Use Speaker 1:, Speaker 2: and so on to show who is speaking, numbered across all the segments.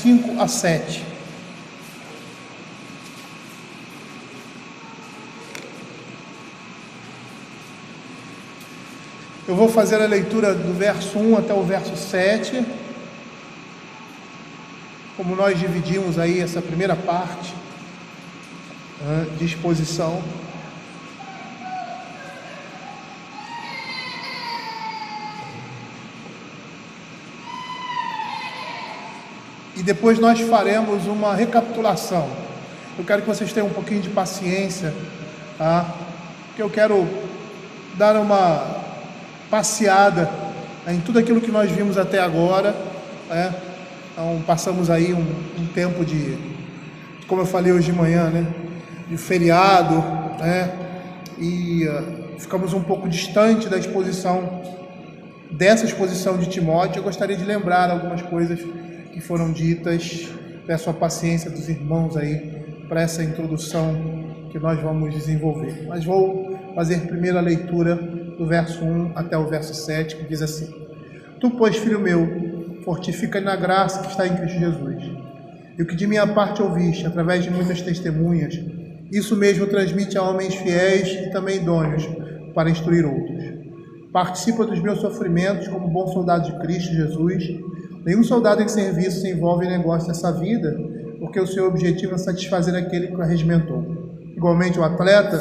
Speaker 1: 5 a 7. Eu vou fazer a leitura do verso 1 até o verso 7. Como nós dividimos aí essa primeira parte de exposição. E depois nós faremos uma recapitulação. Eu quero que vocês tenham um pouquinho de paciência, tá? Porque eu quero dar uma passeada em tudo aquilo que nós vimos até agora, né? Então passamos aí um tempo de, como eu falei hoje de manhã, né? De feriado, né? E ficamos um pouco distante da exposição, dessa exposição de Timóteo. Eu gostaria de lembrar algumas coisas que foram ditas. Peço a paciência dos irmãos aí para essa introdução que nós vamos desenvolver. Mas vou fazer primeiro a leitura do verso 1 até o verso 7, que diz assim: Tu, pois, filho meu, fortifica na graça que está em Cristo Jesus. E o que de minha parte ouviste, através de muitas testemunhas, isso mesmo transmite a homens fiéis e também idôneos para instruir outros. Participa dos meus sofrimentos como bom soldado de Cristo Jesus. Nenhum soldado em serviço se envolve em negócio dessa vida, porque o seu objetivo é satisfazer aquele que o regimentou. Igualmente, o atleta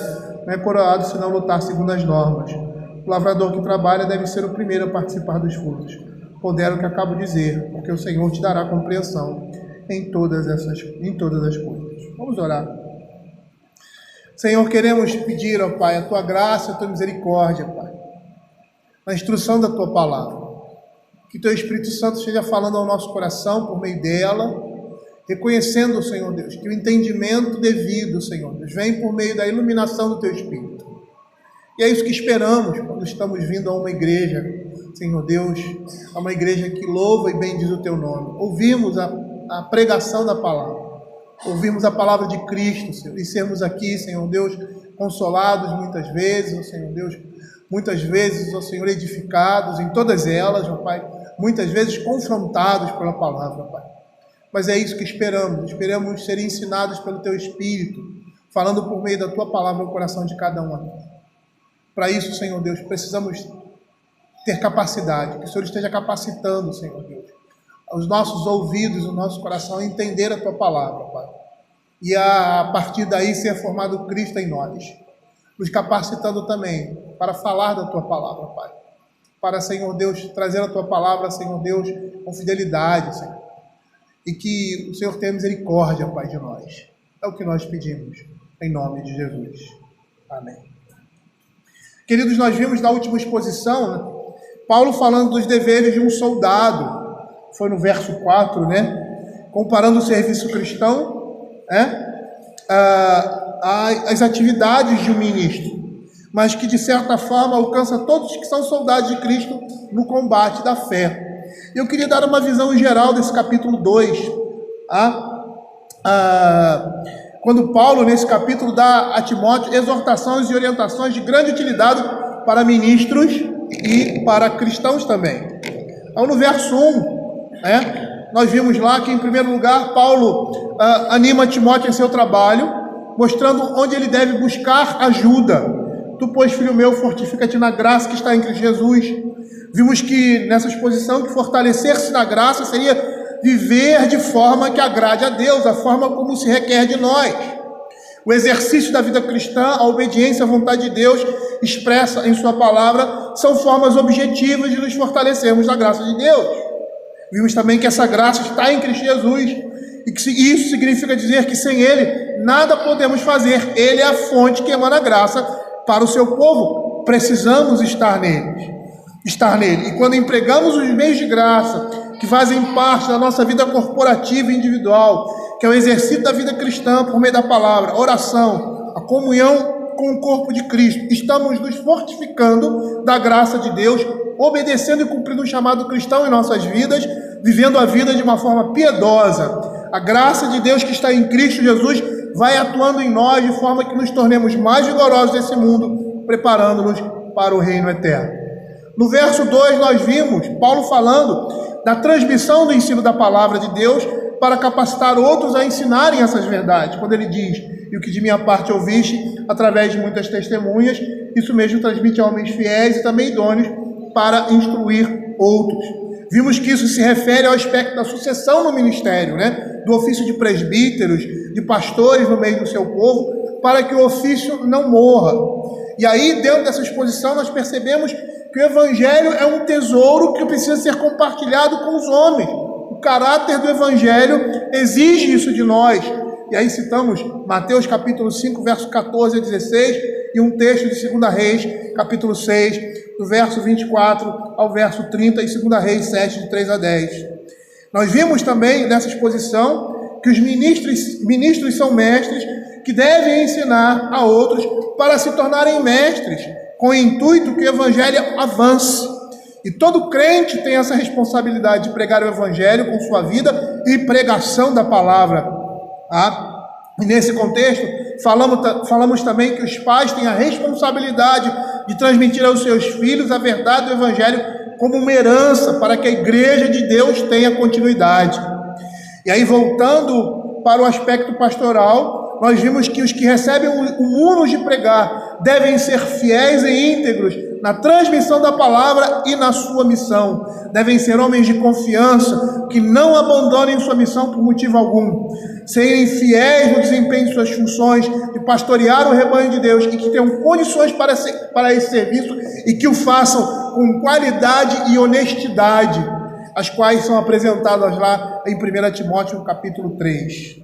Speaker 1: não é coroado se não lutar segundo as normas. O lavrador que trabalha deve ser o primeiro a participar dos frutos. Pondera o que acabo de dizer, porque o Senhor te dará compreensão em todas as coisas. Vamos orar. Senhor, queremos pedir, ó Pai, a Tua graça, a Tua misericórdia, Pai, na instrução da Tua palavra. Que Teu Espírito Santo esteja falando ao nosso coração por meio dela, reconhecendo, Senhor Deus, que o entendimento devido, Senhor Deus, vem por meio da iluminação do Teu Espírito. E é isso que esperamos quando estamos vindo a uma igreja, Senhor Deus, a uma igreja que louva e bendiz o Teu nome. Ouvimos a pregação da palavra, ouvimos a palavra de Cristo, Senhor, e sermos aqui, Senhor Deus, consolados muitas vezes, ó Senhor Deus, muitas vezes, ó Senhor, edificados em todas elas, ó Pai, muitas vezes confrontados pela palavra, Pai. Mas é isso que esperamos ser ensinados pelo Teu Espírito, falando por meio da Tua palavra no coração de cada um aqui. Para isso, Senhor Deus, precisamos ter capacidade, que o Senhor esteja capacitando, Senhor Deus, os nossos ouvidos, o nosso coração a entender a Tua palavra, Pai. E a partir daí ser formado Cristo em nós, nos capacitando também para falar da Tua palavra, Pai. Para, Senhor Deus, trazer a Tua palavra, Senhor Deus, com fidelidade, Senhor. E que o Senhor tenha misericórdia, Pai, de nós. É o que nós pedimos, em nome de Jesus. Amém. Queridos, nós vimos na última exposição, né, Paulo falando dos deveres de um soldado. Foi no verso 4, né? Comparando o serviço cristão, né, às atividades de um ministro, mas que de certa forma alcança todos que são soldados de Cristo no combate da fé. Eu queria dar uma visão geral desse capítulo 2, quando Paulo, nesse capítulo, dá a Timóteo exortações e orientações de grande utilidade para ministros e para cristãos também. Então, no verso 1, né, nós vimos lá que, em primeiro lugar, Paulo anima Timóteo em seu trabalho, mostrando onde ele deve buscar ajuda. Tu, pois, filho meu, fortifica-te na graça que está em Cristo Jesus. Vimos que, nessa exposição, que fortalecer-se na graça seria viver de forma que agrade a Deus, a forma como se requer de nós. O exercício da vida cristã, a obediência à vontade de Deus, expressa em sua palavra, são formas objetivas de nos fortalecermos na graça de Deus. Vimos também que essa graça está em Cristo Jesus, e que isso significa dizer que sem Ele, nada podemos fazer. Ele é a fonte que emana graça para o seu povo. Precisamos estar nele. E quando empregamos os meios de graça, que fazem parte da nossa vida corporativa e individual, que é o exercício da vida cristã por meio da palavra, oração, a comunhão com o corpo de Cristo, estamos nos fortificando da graça de Deus, obedecendo e cumprindo o chamado cristão em nossas vidas, vivendo a vida de uma forma piedosa. A graça de Deus que está em Cristo Jesus vai atuando em nós de forma que nos tornemos mais vigorosos nesse mundo, preparando-nos para o reino eterno. No verso 2 nós vimos Paulo falando da transmissão do ensino da palavra de Deus para capacitar outros a ensinarem essas verdades. Quando ele diz, e o que de minha parte ouviste, através de muitas testemunhas, isso mesmo transmite a homens fiéis e também idôneos para instruir outros. Vimos que isso se refere ao aspecto da sucessão no ministério, né? Do ofício de presbíteros, de pastores no meio do seu povo, para que o ofício não morra. E aí, dentro dessa exposição, nós percebemos que o Evangelho é um tesouro que precisa ser compartilhado com os homens. O caráter do Evangelho exige isso de nós. E aí citamos Mateus capítulo 5, verso 14 a 16, e um texto de 2 Reis, capítulo 6, do verso 24 ao verso 30, e 2 Reis 7, de 3 a 10. Nós vimos também nessa exposição que os ministros são mestres que devem ensinar a outros para se tornarem mestres, com o intuito que o Evangelho avance. E todo crente tem essa responsabilidade de pregar o Evangelho com sua vida e pregação da palavra. E nesse contexto, falamos também que os pais têm a responsabilidade de transmitir aos seus filhos a verdade do Evangelho como uma herança, para que a igreja de Deus tenha continuidade. E aí, voltando para o aspecto pastoral, nós vimos que os que recebem o muno de pregar devem ser fiéis e íntegros na transmissão da palavra e na sua missão. Devem ser homens de confiança, que não abandonem sua missão por motivo algum. Serem fiéis no desempenho de suas funções, de pastorear o rebanho de Deus, e que tenham condições para esse serviço, e que o façam com qualidade e honestidade, as quais são apresentadas lá em 1 Timóteo, capítulo 3.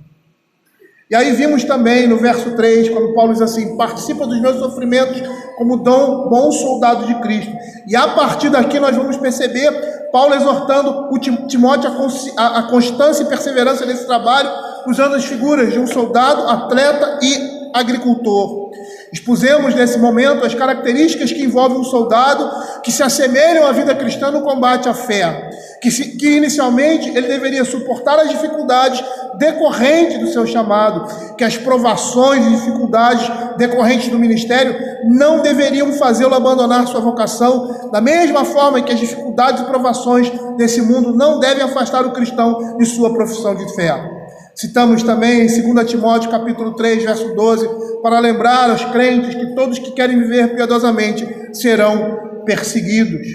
Speaker 1: E aí vimos também no verso 3, quando Paulo diz assim: participa dos meus sofrimentos como bom soldado de Cristo. E a partir daqui nós vamos perceber Paulo exortando o Timóteo a constância e perseverança nesse trabalho, usando as figuras de um soldado, atleta e agricultor. Expusemos nesse momento as características que envolvem um soldado que se assemelham à vida cristã no combate à fé, que inicialmente ele deveria suportar as dificuldades decorrentes do seu chamado, que as provações e dificuldades decorrentes do ministério não deveriam fazê-lo abandonar sua vocação, da mesma forma que as dificuldades e provações desse mundo não devem afastar o cristão de sua profissão de fé. Citamos também em 2 Timóteo capítulo 3, verso 12, para lembrar aos crentes que todos que querem viver piedosamente serão perseguidos.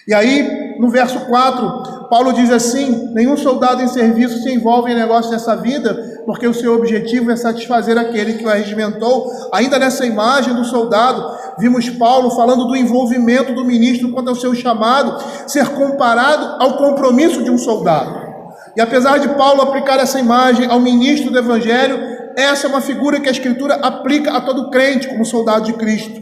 Speaker 1: E aí, no verso 4, Paulo diz assim: nenhum soldado em serviço se envolve em negócios dessa vida, porque o seu objetivo é satisfazer aquele que o arregimentou. Ainda nessa imagem do soldado, vimos Paulo falando do envolvimento do ministro quanto ao seu chamado, ser comparado ao compromisso de um soldado. E apesar de Paulo aplicar essa imagem ao ministro do Evangelho, essa é uma figura que a Escritura aplica a todo crente como soldado de Cristo.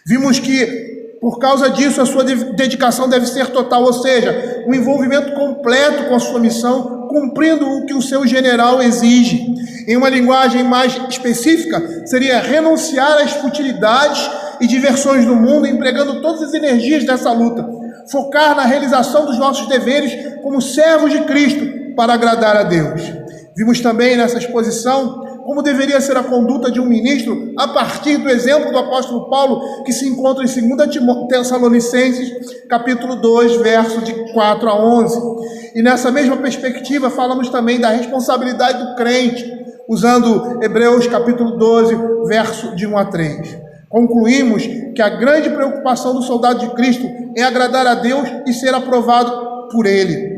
Speaker 1: Vimos que, por causa disso, a sua dedicação deve ser total, ou seja, um envolvimento completo com a sua missão, cumprindo o que o seu general exige. Em uma linguagem mais específica, seria renunciar às futilidades e diversões do mundo, empregando todas as energias dessa luta, focar na realização dos nossos deveres como servos de Cristo, para agradar a Deus. Vimos também nessa exposição como deveria ser a conduta de um ministro a partir do exemplo do apóstolo Paulo, que se encontra em 2 Tessalonicenses, capítulo 2, verso de 4 a 11. E nessa mesma perspectiva falamos também da responsabilidade do crente, usando Hebreus capítulo 12, verso de 1 a 3. Concluímos que a grande preocupação do soldado de Cristo é agradar a Deus e ser aprovado por Ele.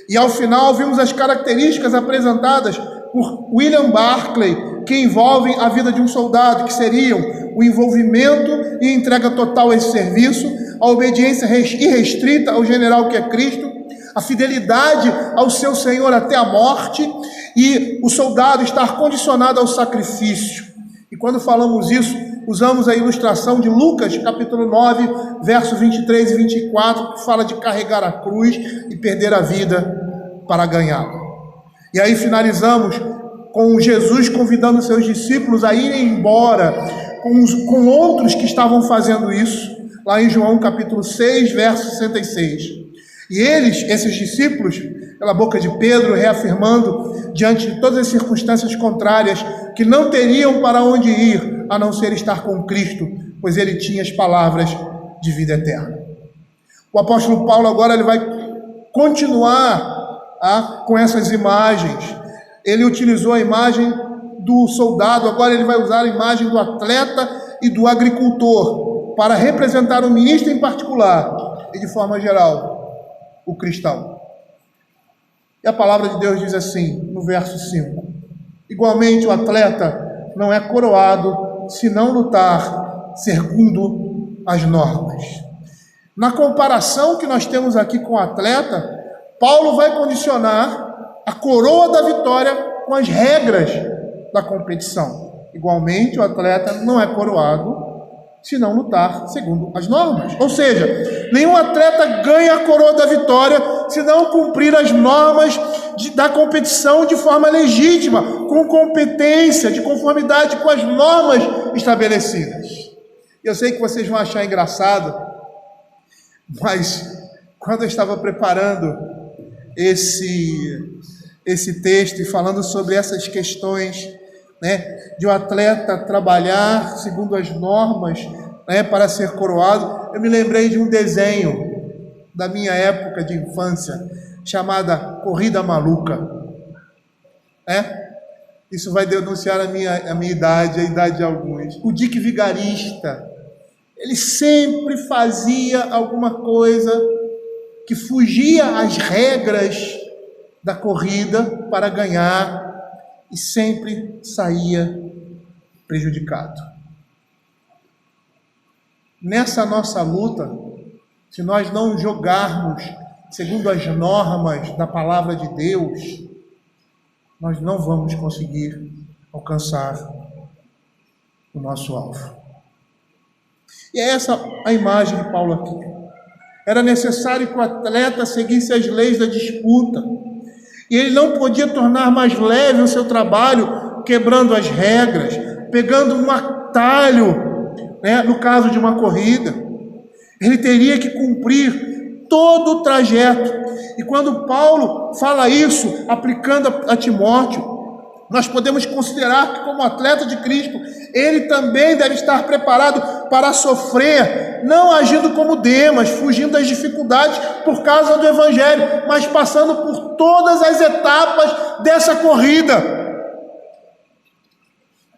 Speaker 1: E ao final vimos as características apresentadas por William Barclay, que envolvem a vida de um soldado, que seriam o envolvimento e entrega total a esse serviço, a obediência irrestrita ao general que é Cristo, a fidelidade ao seu Senhor até a morte, e o soldado estar condicionado ao sacrifício. E quando falamos isso, usamos a ilustração de Lucas, capítulo 9, versos 23 e 24, que fala de carregar a cruz e perder a vida para ganhá-la. E aí finalizamos com Jesus convidando seus discípulos a irem embora com outros que estavam fazendo isso, lá em João capítulo 6, verso 66. E eles, esses discípulos, pela boca de Pedro, reafirmando, diante de todas as circunstâncias contrárias, que não teriam para onde ir, a não ser estar com Cristo, pois ele tinha as palavras de vida eterna. O apóstolo Paulo agora ele vai continuar com essas imagens. Ele utilizou a imagem do soldado, agora ele vai usar a imagem do atleta e do agricultor, para representar o ministro em particular, e de forma geral, o cristão. E a palavra de Deus diz assim, no verso 5: igualmente o atleta não é coroado se não lutar segundo as normas. Na comparação que nós temos aqui com o atleta, Paulo vai condicionar a coroa da vitória com as regras da competição. Igualmente, o atleta não é coroado se não lutar segundo as normas. Ou seja, nenhum atleta ganha a coroa da vitória se não cumprir as normas da competição de forma legítima, com competência, de conformidade com as normas estabelecidas. Eu sei que vocês vão achar engraçado, mas quando eu estava preparando esse texto e falando sobre essas questões, de um atleta trabalhar segundo as normas, para ser coroado, eu me lembrei de um desenho da minha época de infância, chamada Corrida Maluca. Isso vai denunciar a minha idade, a idade de alguns. O Dick Vigarista, ele sempre fazia alguma coisa que fugia às regras da corrida para ganhar, e sempre saía prejudicado. Nessa nossa luta, se nós não jogarmos segundo as normas da palavra de Deus, nós não vamos conseguir alcançar o nosso alvo. E é essa a imagem de Paulo aqui. Era necessário que o atleta seguisse as leis da disputa, e ele não podia tornar mais leve o seu trabalho quebrando as regras, pegando um atalho, no caso de uma corrida. Ele teria que cumprir todo o trajeto. E quando Paulo fala isso, aplicando a Timóteo, nós podemos considerar que, como atleta de Cristo, ele também deve estar preparado para sofrer, não agindo como Demas, fugindo das dificuldades por causa do Evangelho, mas passando por todas as etapas dessa corrida.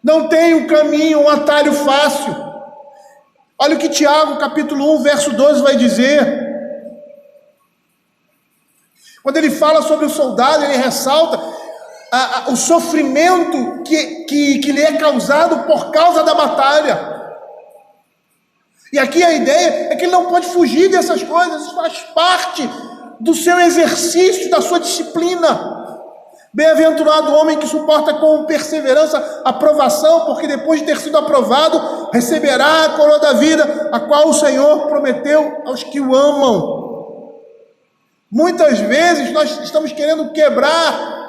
Speaker 1: Não tem um caminho, um atalho fácil. Olha o que Tiago, capítulo 1, verso 12 vai dizer. Quando ele fala sobre o soldado, ele ressalta o sofrimento que lhe é causado por causa da batalha. E aqui a ideia é que ele não pode fugir dessas coisas, isso faz parte do seu exercício, da sua disciplina. Bem-aventurado o homem que suporta com perseverança a provação, porque depois de ter sido aprovado, receberá a coroa da vida, a qual o Senhor prometeu aos que o amam. Muitas vezes nós estamos querendo quebrar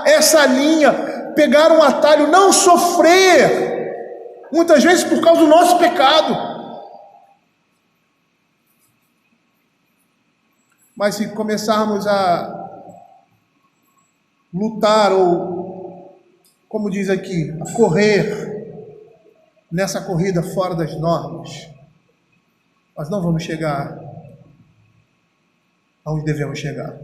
Speaker 1: essa linha, pegar um atalho, não sofrer, muitas vezes por causa do nosso pecado. Mas se começarmos a lutar, ou, como diz aqui, a correr nessa corrida fora das normas, nós não vamos chegar aonde devemos chegar.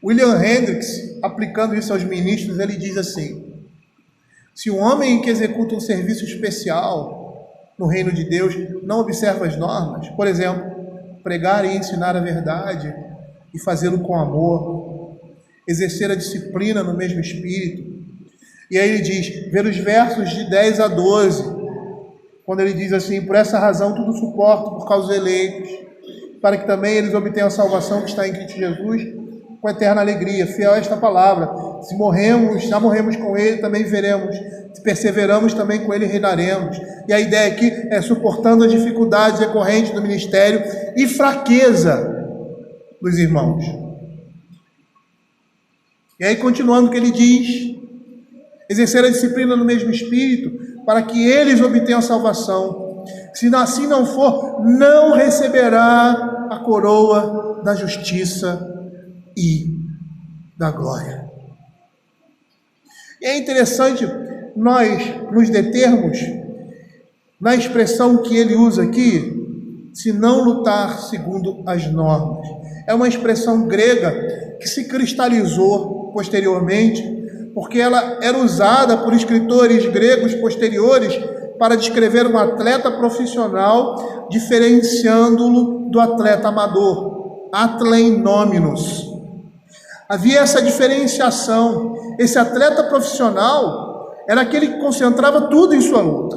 Speaker 1: William Hendricks, aplicando isso aos ministros, ele diz assim: se um homem que executa um serviço especial no reino de Deus não observa as normas, por exemplo, pregar e ensinar a verdade e fazê-lo com amor, exercer a disciplina no mesmo espírito. E aí ele diz, ver os versos de 10 a 12, quando ele diz assim: por essa razão tudo suporto por causa dos eleitos, para que também eles obtenham a salvação que está em Cristo Jesus, com eterna alegria. Fiel a esta palavra: se morremos, já morremos com ele, também veremos. Se perseveramos, também com ele reinaremos. E a ideia aqui é suportando as dificuldades decorrentes do ministério e fraqueza dos irmãos. E aí, continuando o que ele diz: exercer a disciplina no mesmo espírito, para que eles obtenham a salvação. Se assim não for, não receberá a coroa da justiça e da glória. E é interessante nós nos determos na expressão que ele usa aqui, se não lutar segundo as normas. É uma expressão grega que se cristalizou posteriormente, porque ela era usada por escritores gregos posteriores para descrever um atleta profissional, diferenciando-o do atleta amador, atleinominos. Havia essa diferenciação. Esse atleta profissional era aquele que concentrava tudo em sua luta.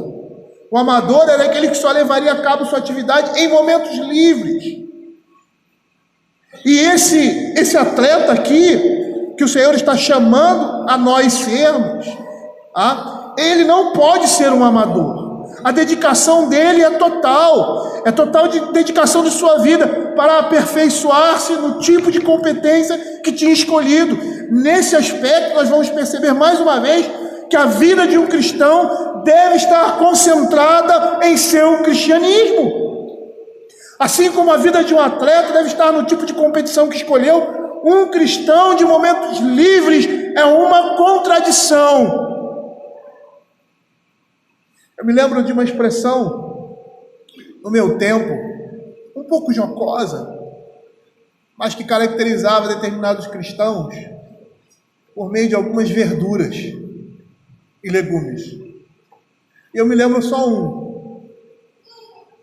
Speaker 1: O amador era aquele que só levaria a cabo sua atividade em momentos livres. E esse atleta aqui, que o Senhor está chamando a nós sermos, ele não pode ser um amador. A dedicação dele é total de dedicação de sua vida para aperfeiçoar-se no tipo de competência que tinha escolhido. Nesse aspecto, nós vamos perceber mais uma vez que a vida de um cristão deve estar concentrada em seu cristianismo. Assim como a vida de um atleta deve estar no tipo de competição que escolheu, um cristão de momentos livres é uma contradição. Eu me lembro de uma expressão no meu tempo, um pouco jocosa, mas que caracterizava determinados cristãos por meio de algumas verduras e legumes. E eu me lembro só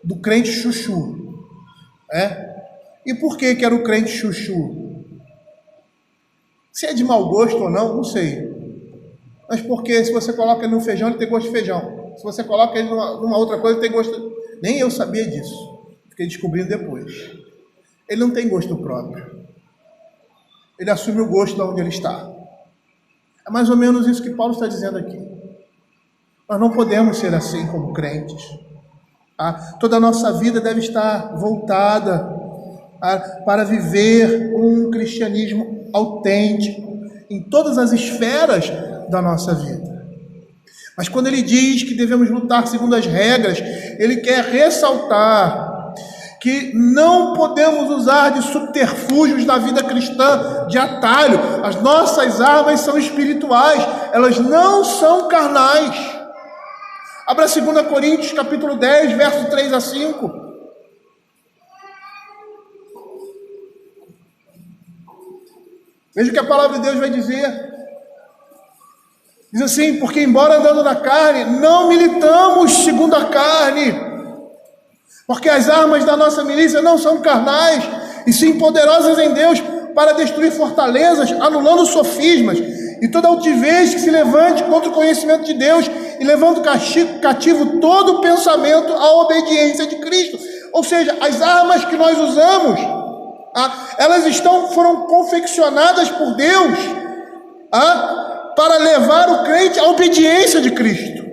Speaker 1: do crente chuchu. E por que era o crente chuchu? Se é de mau gosto ou não, não sei. Mas porque se você coloca ele no feijão, ele tem gosto de feijão. Se você coloca ele numa outra coisa, ele tem gosto... Nem eu sabia disso. Fiquei descobrindo depois. Ele não tem gosto próprio. Ele assume o gosto de onde ele está. É mais ou menos isso que Paulo está dizendo aqui. Nós não podemos ser assim como crentes. Toda a nossa vida deve estar voltada para viver um cristianismo autêntico em todas as esferas da nossa vida. Mas quando ele diz que devemos lutar segundo as regras, ele quer ressaltar que não podemos usar de subterfúgios da vida cristã, de atalho. As nossas armas são espirituais, elas não são carnais. Abra 2 Coríntios capítulo 10, verso 3 a 5. Veja o que a palavra de Deus vai dizer. Diz assim: porque embora andando na carne, não militamos segundo a carne, porque as armas da nossa milícia não são carnais, e sim poderosas em Deus para destruir fortalezas, anulando sofismas, e toda altivez que se levante contra o conhecimento de Deus, e levando cativo todo o pensamento à obediência de Cristo. Ou seja, as armas que nós usamos, elas foram confeccionadas por Deus, para levar o crente à obediência de Cristo.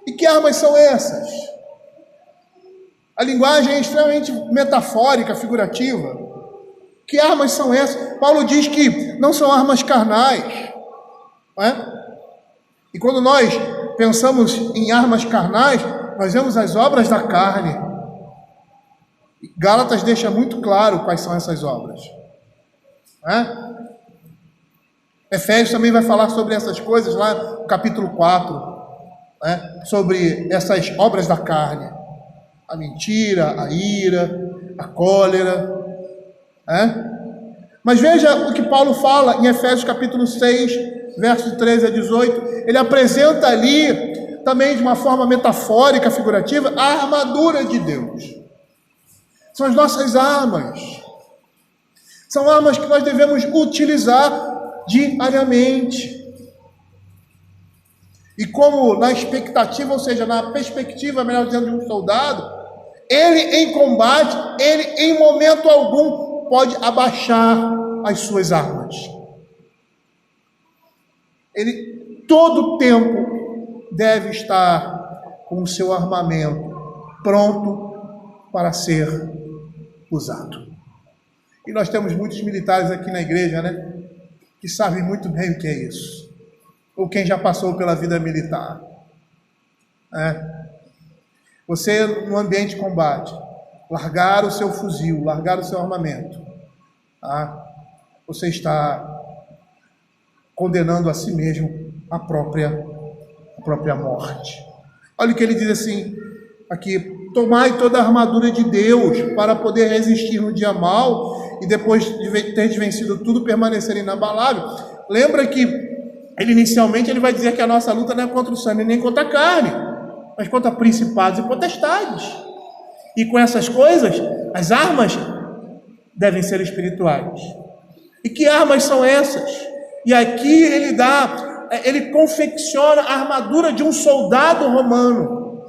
Speaker 1: E que armas são essas? A linguagem é extremamente metafórica, figurativa. Que armas são essas? Paulo diz que não são armas carnais. Não é? E quando nós pensamos em armas carnais, nós vemos as obras da carne. Gálatas deixa muito claro quais são essas obras. Efésios também vai falar sobre essas coisas lá no capítulo 4, sobre essas obras da carne: a mentira, a ira, a cólera. Mas veja o que Paulo fala em Efésios capítulo 6, versos 13 a 18. Ele apresenta ali, também de uma forma metafórica, figurativa, a armadura de Deus. São as nossas armas. São armas que nós devemos utilizar diariamente. E como na expectativa, ou seja, na perspectiva, melhor dizendo, de um soldado, ele em combate, ele em momento algum pode abaixar as suas armas. Ele todo o tempo deve estar com o seu armamento pronto para ser usado. E nós temos muitos militares aqui na igreja, que sabem muito bem o que é isso. Ou quem já passou pela vida militar. Você, no ambiente de combate, largar o seu fuzil, largar o seu armamento, você está condenando a si mesmo a própria morte. Olha o que ele diz assim, aqui, tomai toda a armadura de Deus para poder resistir no dia mau e depois de ter vencido tudo, permanecer inabalável. Lembra que inicialmente ele vai dizer que a nossa luta não é contra o sangue nem contra a carne, mas contra principados e potestades. E com essas coisas, as armas devem ser espirituais. E que armas são essas? E aqui ele confecciona a armadura de um soldado romano,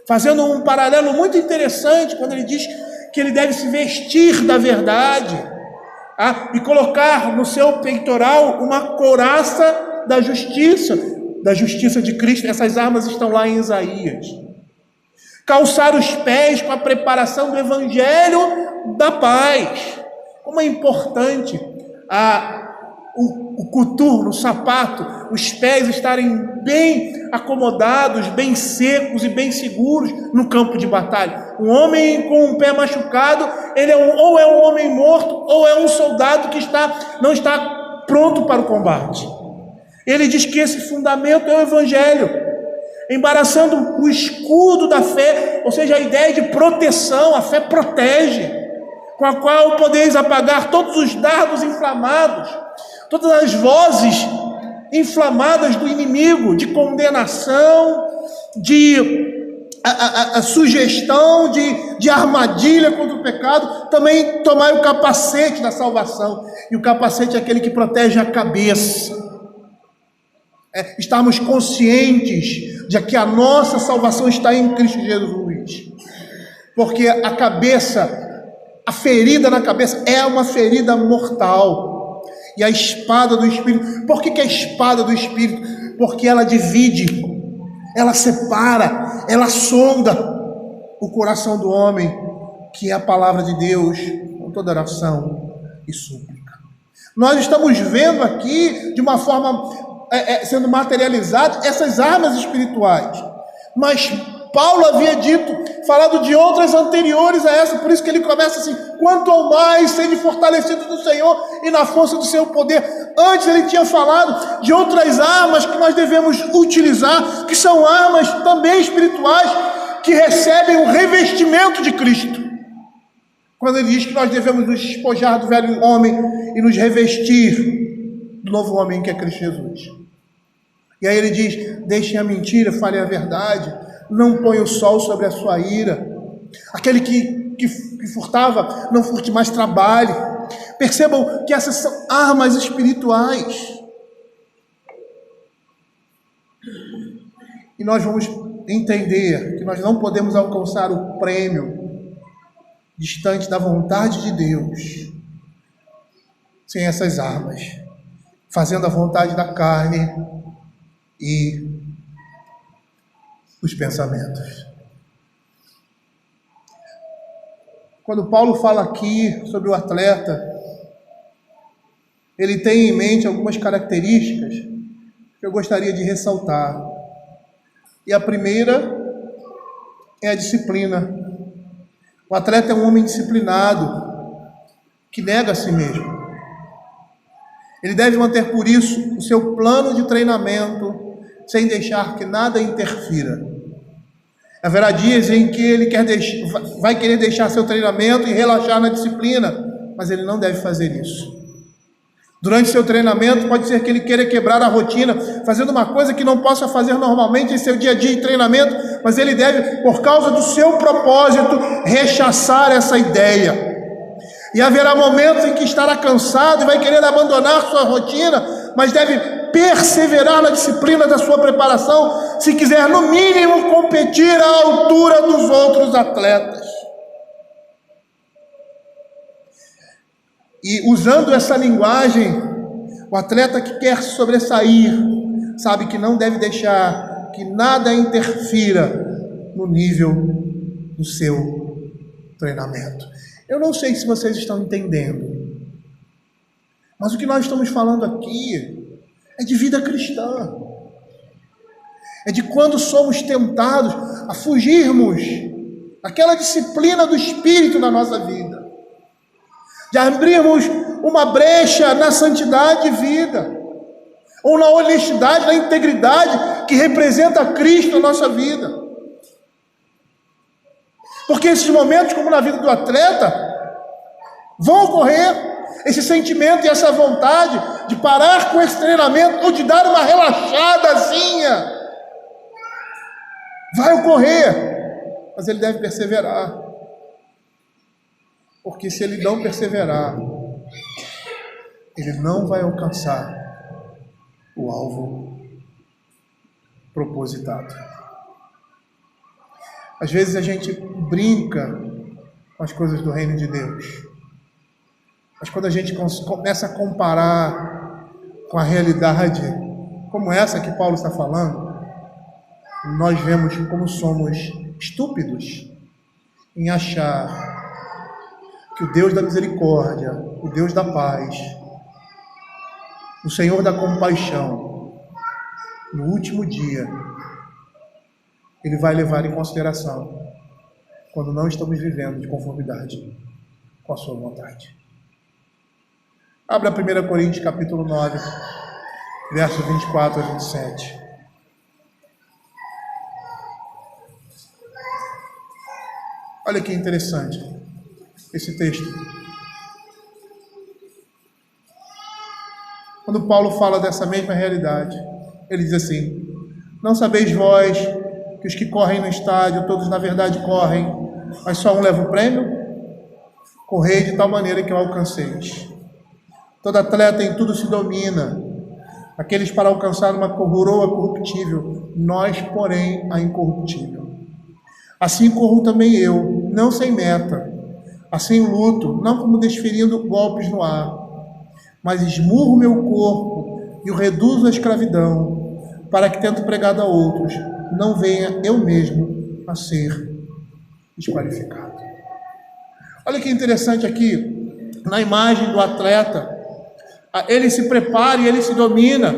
Speaker 1: fazendo um paralelo muito interessante quando ele diz que ele deve se vestir da verdade, e colocar no seu peitoral uma couraça da justiça de Cristo. Essas armas estão lá em Isaías. Calçar os pés com a preparação do evangelho da paz. Como é importante o coturno, o sapato, os pés estarem bem acomodados, bem secos e bem seguros no campo de batalha. Um homem com um pé machucado, ele ou é um homem morto, ou é um soldado que não está pronto para o combate. Ele diz que esse fundamento é o evangelho, embaraçando o escudo da fé, ou seja, a ideia de proteção. A fé protege, com a qual podeis apagar todos os dardos inflamados, todas as vozes inflamadas do inimigo, de condenação, de sugestão, de armadilha contra o pecado. Também tomai o capacete da salvação, e o capacete é aquele que protege a cabeça. Estarmos conscientes de que a nossa salvação está em Cristo Jesus, porque a cabeça, a ferida na cabeça é uma ferida mortal. E a espada do Espírito, por que a espada do Espírito? Porque ela divide, ela separa, ela sonda o coração do homem, que é a palavra de Deus, com toda oração e súplica. Nós estamos vendo aqui, de uma forma sendo materializadas, essas armas espirituais. Mas Paulo havia falado de outras anteriores a essa, por isso que ele começa assim: quanto ao mais sede fortalecidos no Senhor e na força do seu poder. Antes ele tinha falado de outras armas que nós devemos utilizar, que são armas também espirituais, que recebem o revestimento de Cristo. Quando ele diz que nós devemos nos despojar do velho homem e nos revestir do novo homem, que é Cristo Jesus. E aí ele diz: deixem a mentira, falem a verdade, não ponha o sol sobre a sua ira. Aquele que furtava, não furte mais, trabalhe. Percebam que essas são armas espirituais. E nós vamos entender que nós não podemos alcançar o prêmio distante da vontade de Deus sem essas armas, fazendo a vontade da carne e os pensamentos. Quando Paulo fala aqui sobre o atleta, ele tem em mente algumas características que eu gostaria de ressaltar. E a primeira é a disciplina. O atleta é um homem disciplinado, que nega a si mesmo. Ele deve manter, por isso, o seu plano de treinamento, sem deixar que nada interfira. Haverá dias em que ele vai querer deixar seu treinamento e relaxar na disciplina, mas ele não deve fazer isso. Durante seu treinamento, pode ser que ele queira quebrar a rotina, fazendo uma coisa que não possa fazer normalmente em seu dia a dia de treinamento, mas ele deve, por causa do seu propósito, rechaçar essa ideia. E haverá momentos em que estará cansado e vai querer abandonar sua rotina, mas deve perseverar na disciplina da sua preparação, se quiser no mínimo competir à altura dos outros atletas. E usando essa linguagem, o atleta que quer sobressair sabe que não deve deixar que nada interfira no nível do seu treinamento. Eu não sei se vocês estão entendendo, mas o que nós estamos falando aqui é de vida cristã. É de quando somos tentados a fugirmos daquela disciplina do Espírito na nossa vida, de abrirmos uma brecha na santidade de vida, ou na honestidade, na integridade que representa Cristo na nossa vida. Porque esses momentos, como na vida do atleta, vão ocorrer. Esse sentimento e essa vontade de parar com esse treinamento ou de dar uma relaxadazinha vai ocorrer, mas ele deve perseverar. Porque se ele não perseverar, ele não vai alcançar o alvo propositado. Às vezes a gente brinca com as coisas do reino de Deus, mas quando a gente começa a comparar com a realidade como essa que Paulo está falando, nós vemos como somos estúpidos em achar que o Deus da misericórdia, o Deus da paz, o Senhor da compaixão, no último dia, Ele vai levar em consideração quando não estamos vivendo de conformidade com a sua vontade. Abra 1 Coríntios capítulo 9, versos 24 a 27. Olha que interessante esse texto. Quando Paulo fala dessa mesma realidade, ele diz assim: não sabeis vós que os que correm no estádio, todos na verdade correm, mas só um leva o prêmio? Correi de tal maneira que o alcanceis. Todo atleta em tudo se domina, aqueles para alcançar uma coroa corruptível, nós, porém, a incorruptível. Assim corro também eu, não sem meta, assim luto, não como desferindo golpes no ar, mas esmurro meu corpo e o reduzo à escravidão, para que, tendo pregado a outros, não venha eu mesmo a ser desqualificado. Olha que interessante aqui, na imagem do atleta, ele se prepara e ele se domina,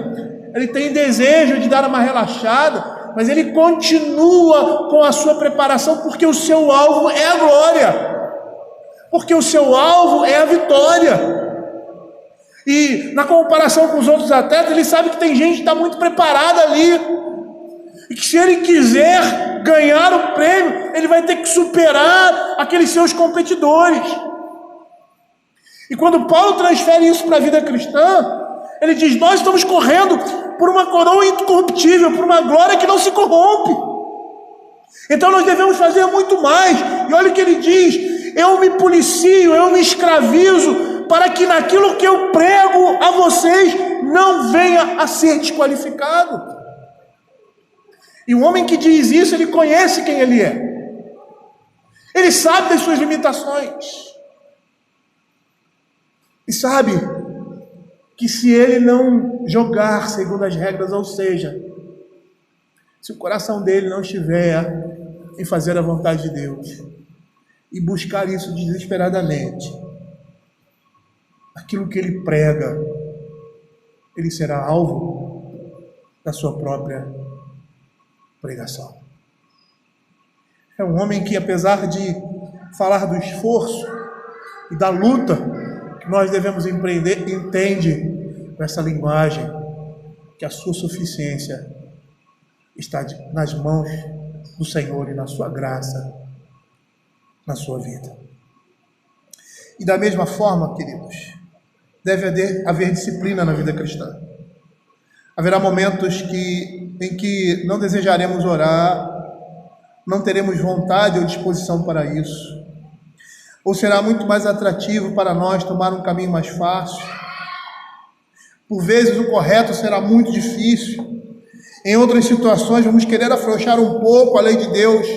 Speaker 1: ele tem desejo de dar uma relaxada, mas ele continua com a sua preparação, porque o seu alvo é a glória, porque o seu alvo é a vitória. E na comparação com os outros atletas, ele sabe que tem gente que está muito preparada ali, e que se ele quiser ganhar o prêmio, ele vai ter que superar aqueles seus competidores. E quando Paulo transfere isso para a vida cristã, ele diz: nós estamos correndo por uma coroa incorruptível, por uma glória que não se corrompe. Então nós devemos fazer muito mais. E olha o que ele diz: eu me policio, eu me escravizo, para que naquilo que eu prego a vocês não venha a ser desqualificado. E o homem que diz isso, ele conhece quem ele é. Ele sabe das suas limitações. E sabe que se ele não jogar segundo as regras, ou seja, se o coração dele não estiver em fazer a vontade de Deus e buscar isso desesperadamente, aquilo que ele prega, ele será alvo da sua própria pregação. É um homem que, apesar de falar do esforço e da luta que nós devemos empreender, entende com essa linguagem que a sua suficiência está nas mãos do Senhor e na sua graça, na sua vida. E da mesma forma, queridos, deve haver disciplina na vida cristã. Haverá momentos em que não desejaremos orar, não teremos vontade ou disposição para isso, ou será muito mais atrativo para nós tomar um caminho mais fácil. Por vezes o correto será muito difícil. Em outras situações vamos querer afrouxar um pouco a lei de Deus,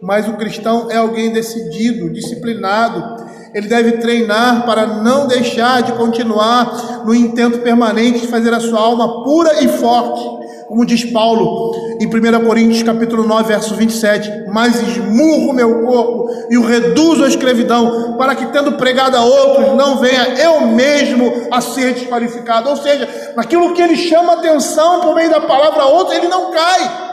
Speaker 1: mas o cristão é alguém decidido, disciplinado. Ele deve treinar para não deixar de continuar no intento permanente de fazer a sua alma pura e forte. Como diz Paulo em 1 Coríntios capítulo 9, verso 27, mas esmurro meu corpo e o reduzo à escravidão, para que, tendo pregado a outros, não venha eu mesmo a ser desqualificado. Ou seja, naquilo que ele chama atenção por meio da palavra a outros, ele não cai.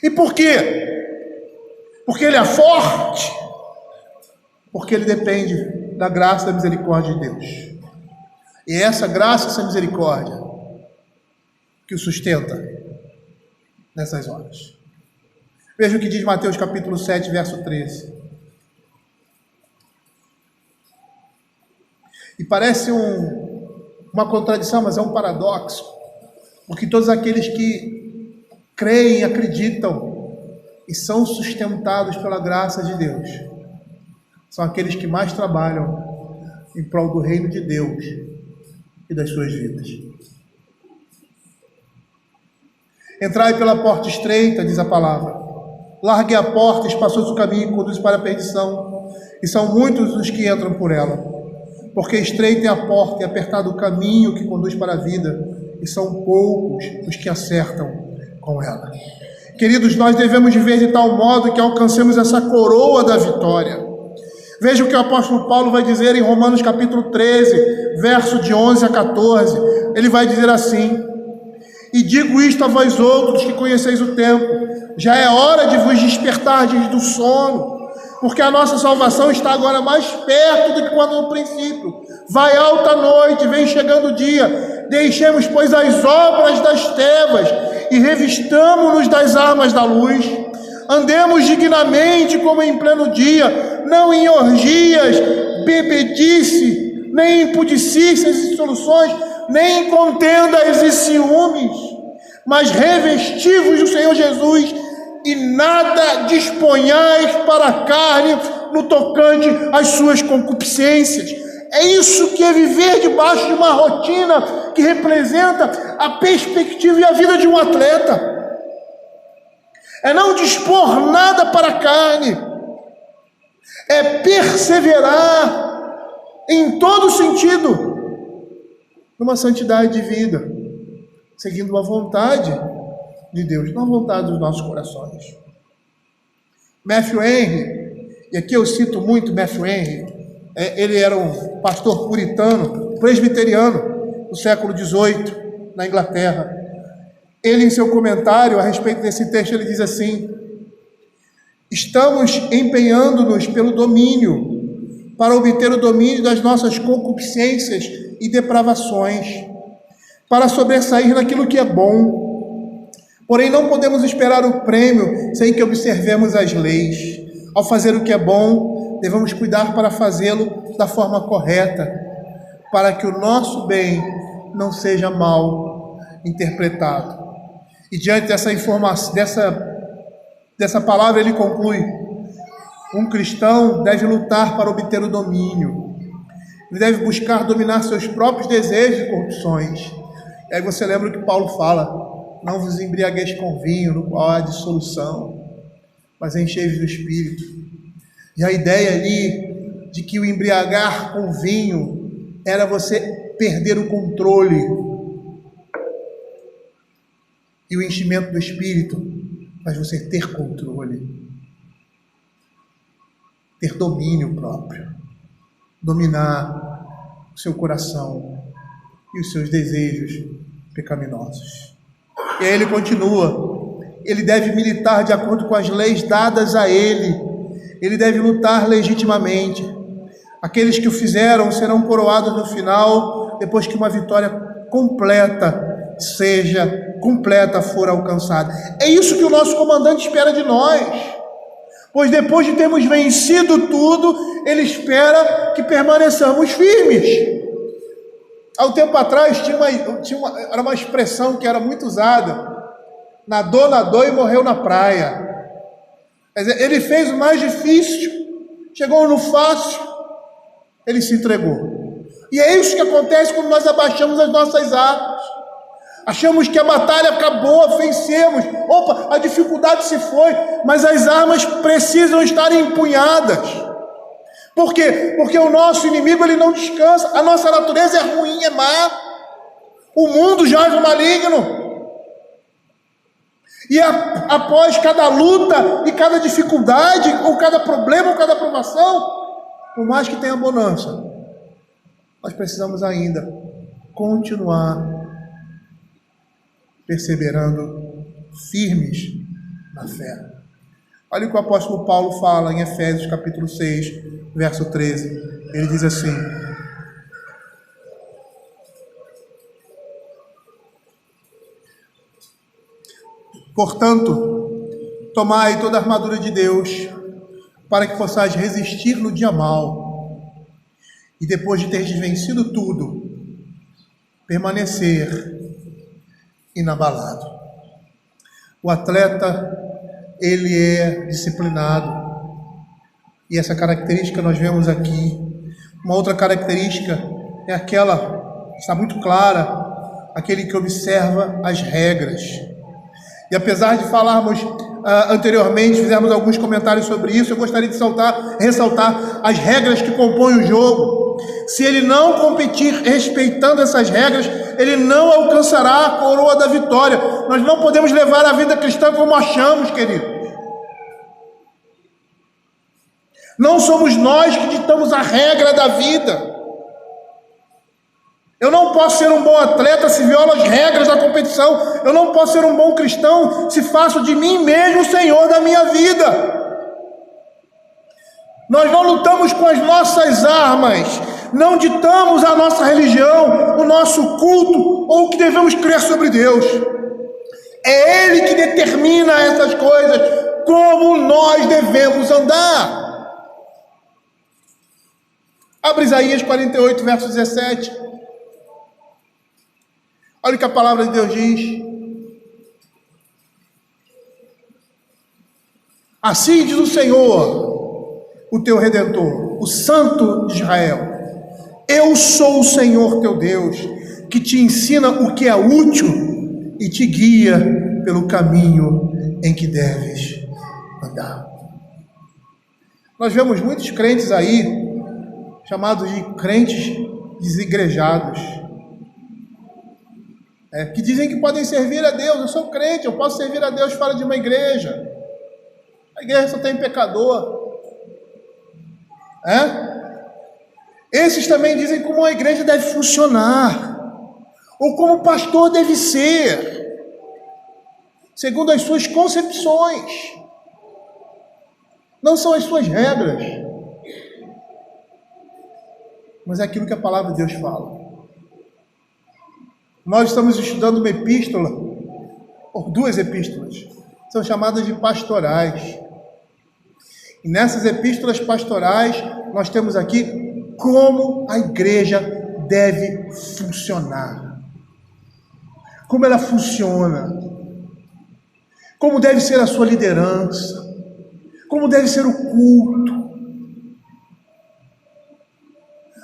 Speaker 1: E por quê? Porque ele é forte, porque ele depende da graça e da misericórdia de Deus. E é essa graça e essa misericórdia que o sustenta nessas horas. Veja o que diz Mateus capítulo 7, verso 13. E parece uma contradição, mas é um paradoxo, porque todos aqueles que creem, acreditam e são sustentados pela graça de Deus são aqueles que mais trabalham em prol do reino de Deus e das suas vidas. Entrai pela porta estreita, diz a palavra. Largue a porta, espaçoso o caminho que conduz para a perdição, e são muitos os que entram por ela. Porque estreita é a porta e apertado o caminho que conduz para a vida, e são poucos os que acertam com ela. Queridos, nós devemos viver de tal modo que alcancemos essa coroa da vitória. Veja o que o apóstolo Paulo vai dizer em Romanos capítulo 13, verso de 11 a 14. Ele vai dizer assim: e digo isto a vós outros que conheceis o tempo, já é hora de vos despertardes do sono, porque a nossa salvação está agora mais perto do que quando no princípio. Vai alta noite, vem chegando o dia. Deixemos, pois, as obras das trevas e revistamo-nos das armas da luz. Andemos dignamente como em pleno dia, não em orgias, bebedice, nem em pudicícias e dissoluções, nem em contendas e ciúmes, mas revestivos do Senhor Jesus, e nada disponhais para a carne no tocante às suas concupiscências. É isso que é viver debaixo de uma rotina que representa a perspectiva e a vida de um atleta. É não dispor nada para a carne, é perseverar em todo sentido numa santidade de vida, seguindo a vontade de Deus, não a vontade dos nossos corações. Matthew Henry, e aqui eu cito muito Matthew Henry, ele era um pastor puritano, presbiteriano, do século XVIII, na Inglaterra. Ele, em seu comentário a respeito desse texto, ele diz assim: estamos empenhando-nos pelo domínio, para obter o domínio das nossas concupiscências e depravações, para sobressair naquilo que é bom. Porém, não podemos esperar o prêmio sem que observemos as leis. Ao fazer o que é bom, devemos cuidar para fazê-lo da forma correta, para que o nosso bem não seja mal interpretado. E diante dessa informação, dessa palavra, ele conclui: um cristão deve lutar para obter o domínio. Ele deve buscar dominar seus próprios desejos e corrupções. E aí você lembra o que Paulo fala: não vos embriagueis com vinho, no qual há dissolução, mas enchei-vos do Espírito. E a ideia ali de que o embriagar com vinho era você perder o controle, e o enchimento do Espírito faz você ter controle, ter domínio próprio, dominar o seu coração e os seus desejos pecaminosos. E aí ele continua: ele deve militar de acordo com as leis dadas a ele, ele deve lutar legitimamente. Aqueles que o fizeram serão coroados no final, depois que uma vitória completa for alcançada. É isso que o nosso comandante espera de nós, pois depois de termos vencido tudo, ele espera que permaneçamos firmes. Há um tempo atrás era uma expressão que era muito usada: nadou e morreu na praia. Quer dizer, ele fez o mais difícil, chegou no fácil, ele se entregou. E é isso que acontece quando nós abaixamos as nossas armas. Achamos que a batalha acabou, vencemos. Opa, a dificuldade se foi, mas as armas precisam estar empunhadas. Por quê? Porque o nosso inimigo, ele não descansa. A nossa natureza é ruim, é má. O mundo jaz no maligno. E após cada luta e cada dificuldade, ou cada problema, ou cada provação, por mais que tenha bonança, nós precisamos ainda continuar perseverando firmes na fé. Olha o que o apóstolo Paulo fala em Efésios capítulo 6, verso 13. Ele diz assim: portanto, Tomai toda a armadura de Deus, para que possais resistir no dia mau, e depois de teres vencido tudo, permanecer inabalado. O atleta, ele é disciplinado, e essa característica nós vemos aqui. Uma outra característica é aquela, está muito clara, aquele que observa as regras. E apesar de falarmos anteriormente, fizemos alguns comentários sobre isso, eu gostaria de ressaltar as regras que compõem o jogo. Se ele não competir respeitando essas regras, ele não alcançará a coroa da vitória. Nós não podemos levar a vida cristã como achamos, queridos. Não somos nós que ditamos a regra da vida. Eu não posso ser um bom atleta se violo as regras da competição. Eu não posso ser um bom cristão se faço de mim mesmo o Senhor da minha vida. Nós não lutamos com as nossas armas, não ditamos a nossa religião, o nosso culto ou o que devemos crer sobre Deus. É Ele que determina essas coisas, como nós devemos andar. Abre Isaías 48, verso 17. Olha o que a palavra de Deus diz. Assim diz o Senhor, o teu Redentor, o Santo de Israel: eu sou o Senhor teu Deus, que te ensina o que é útil e te guia pelo caminho em que deves andar. Nós vemos muitos crentes aí, chamados de crentes desigrejados, que dizem que podem servir a Deus. Eu sou crente, eu posso servir a Deus fora de uma igreja. A igreja só tem pecador. Esses também dizem como a igreja deve funcionar, ou como o pastor deve ser, segundo as suas concepções. Não são as suas regras, mas é aquilo que a palavra de Deus fala. Nós estamos estudando uma epístola, ou duas epístolas, são chamadas de pastorais. E nessas epístolas pastorais, nós temos aqui como a igreja deve funcionar. Como ela funciona. Como deve ser a sua liderança. Como deve ser o culto.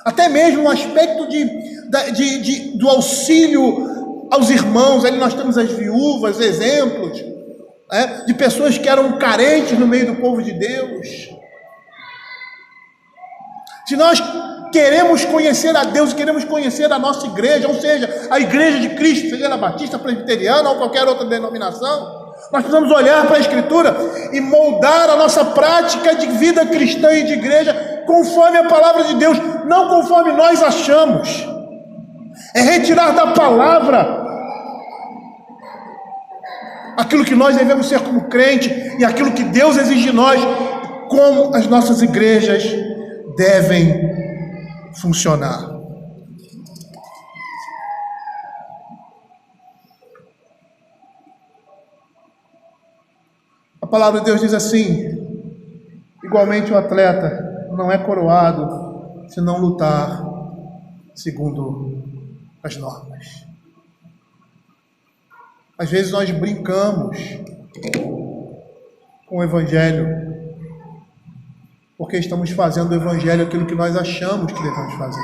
Speaker 1: Até mesmo o aspecto do auxílio aos irmãos. Ali nós temos as viúvas, exemplos de pessoas que eram carentes no meio do povo de Deus. Se nós queremos conhecer a Deus, queremos conhecer a nossa igreja, ou seja, a igreja de Cristo, seja ela batista, presbiteriana ou qualquer outra denominação, nós precisamos olhar para a Escritura e moldar a nossa prática de vida cristã e de igreja conforme a palavra de Deus, não conforme nós achamos. É retirar da palavra aquilo que nós devemos ser como crente e aquilo que Deus exige de nós, como as nossas igrejas devem funcionar. A palavra de Deus diz assim: igualmente o atleta não é coroado se não lutar segundo as normas. Às vezes nós brincamos com o Evangelho, porque estamos fazendo do Evangelho aquilo que nós achamos que devemos fazer.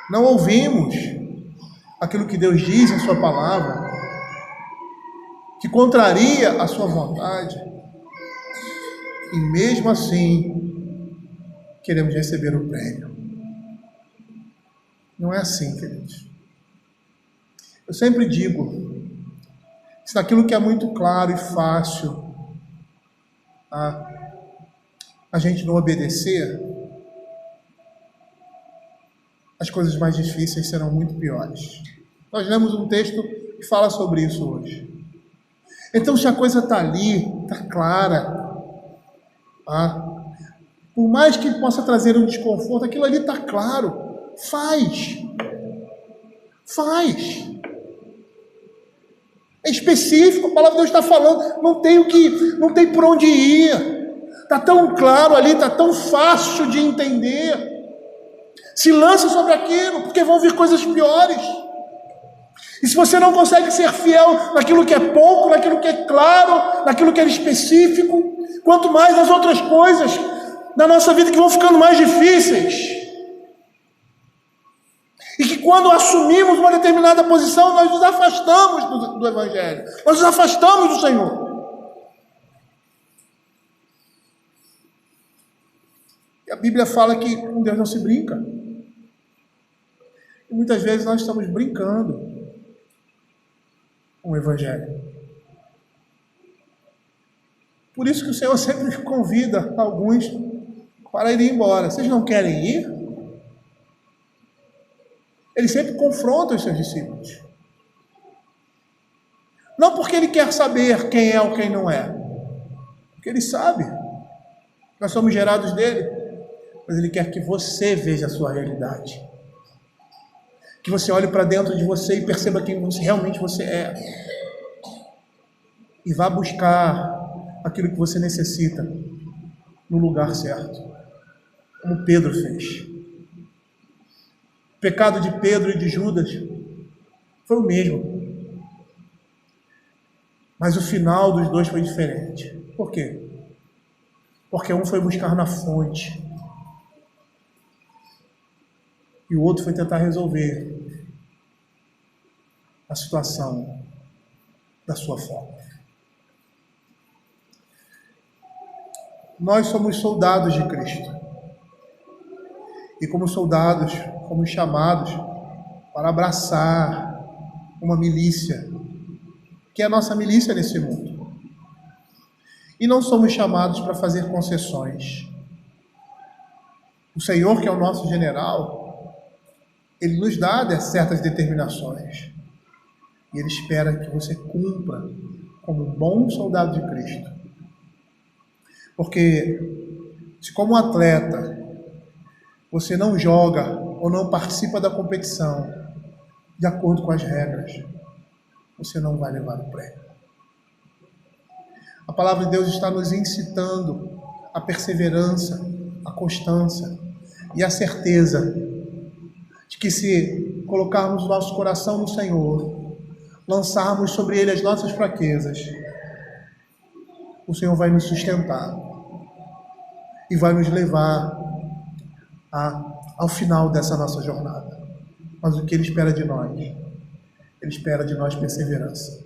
Speaker 1: Não ouvimos aquilo que Deus diz em sua palavra, que contraria a sua vontade, e mesmo assim queremos receber o prêmio. Não é assim, queridos. Eu sempre digo, se naquilo que é muito claro e fácil a gente não obedecer, as coisas mais difíceis serão muito piores. Nós lemos um texto que fala sobre isso hoje. Então, se a coisa está ali, está clara, por mais que possa trazer um desconforto, aquilo ali está claro. Faz. É específico, a palavra de Deus está falando, não tem por onde ir. Está tão claro ali, está tão fácil de entender. Se lança sobre aquilo, porque vão vir coisas piores. E se você não consegue ser fiel naquilo que é pouco, naquilo que é claro, naquilo que é específico, quanto mais nas outras coisas da nossa vida que vão ficando mais difíceis. E que quando assumimos uma determinada posição, nós nos afastamos do Evangelho, nós nos afastamos do Senhor. E a Bíblia fala que com Deus não se brinca. E muitas vezes nós estamos brincando com o Evangelho. Por isso que o Senhor sempre convida alguns para irem embora. Vocês não querem ir? Ele sempre confronta os seus discípulos. Não porque ele quer saber quem é ou quem não é. Porque ele sabe. Nós somos gerados dele. Mas ele quer que você veja a sua realidade. Que você olhe para dentro de você e perceba quem realmente você é. E vá buscar aquilo que você necessita no lugar certo. Como Pedro fez. O pecado de Pedro e de Judas foi o mesmo. Mas o final dos dois foi diferente. Por quê? Porque um foi buscar na fonte. E o outro foi tentar resolver a situação da sua forma. Nós somos soldados de Cristo. E como soldados, fomos chamados para abraçar uma milícia, que é a nossa milícia nesse mundo. E não somos chamados para fazer concessões. O Senhor, que é o nosso general, Ele nos dá certas determinações. E Ele espera que você cumpra como um bom soldado de Cristo. Porque se como atleta você não joga ou não participa da competição de acordo com as regras, você não vai levar o prêmio. A palavra de Deus está nos incitando a perseverança, a constância e a certeza de que se colocarmos o nosso coração no Senhor, lançarmos sobre Ele as nossas fraquezas, o Senhor vai nos sustentar e vai nos levar ao final dessa nossa jornada. Mas o que Ele espera de nós? Ele espera de nós perseverança.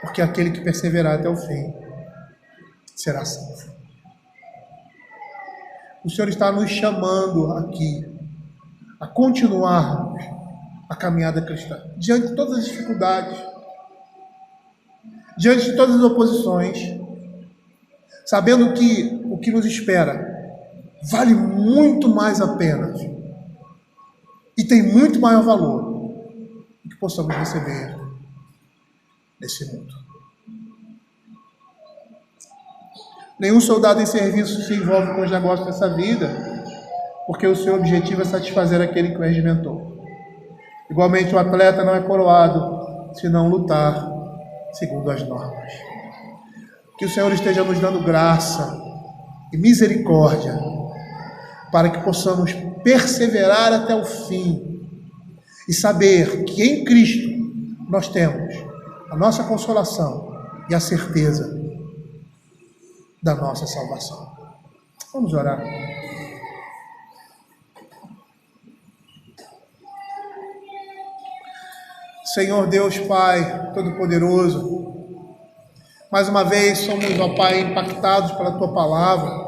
Speaker 1: Porque aquele que perseverar até o fim será salvo. O Senhor está nos chamando aqui a continuarmos a caminhada cristã, diante de todas as dificuldades, diante de todas as oposições, sabendo que o que nos espera vale muito mais a pena e tem muito maior valor do que possamos receber nesse mundo. Nenhum soldado em serviço se envolve com os negócios dessa vida, porque o seu objetivo é satisfazer aquele que o regimentou. Igualmente, o atleta não é coroado se não lutar segundo as normas. Que o Senhor esteja nos dando graça e misericórdia para que possamos perseverar até o fim e saber que em Cristo nós temos a nossa consolação e a certeza da nossa salvação. Vamos orar. Senhor Deus Pai Todo-Poderoso, mais uma vez somos, ó Pai, impactados pela Tua Palavra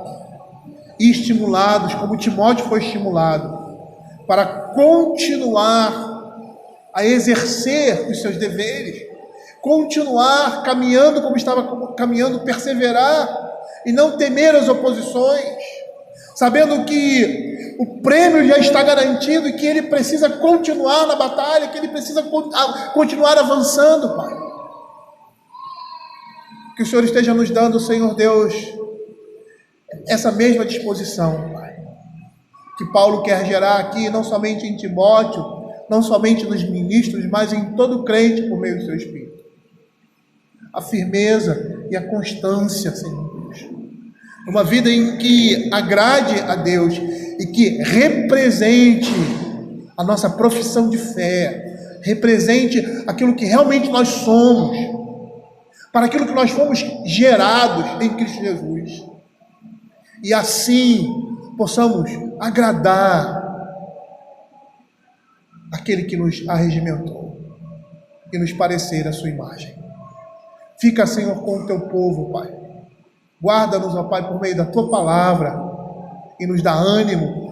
Speaker 1: e estimulados, como Timóteo foi estimulado, para continuar a exercer os seus deveres, continuar caminhando como estava caminhando, perseverar e não temer as oposições, sabendo que o prêmio já está garantido e que ele precisa continuar na batalha, que ele precisa continuar avançando, Pai. Que o Senhor esteja nos dando, Senhor Deus, essa mesma disposição, Pai, que Paulo quer gerar aqui, não somente em Timóteo, não somente nos ministros, mas em todo crente por meio do seu Espírito. a firmeza e a constância, Senhor Deus. Uma vida em que agrade a Deus e que represente a nossa profissão de fé, represente aquilo que realmente nós somos, para aquilo que nós fomos gerados em Cristo Jesus. E assim possamos agradar aquele que nos arregimentou e nos parecer a sua imagem. Fica, Senhor, com o teu povo, Pai. Guarda-nos, ó Pai, por meio da tua palavra e nos dá ânimo,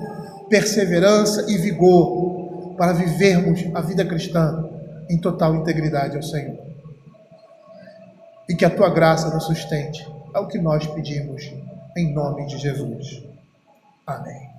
Speaker 1: perseverança e vigor para vivermos a vida cristã em total integridade ao Senhor. E que a tua graça nos sustente. É o que nós pedimos, em nome de Jesus. Amém.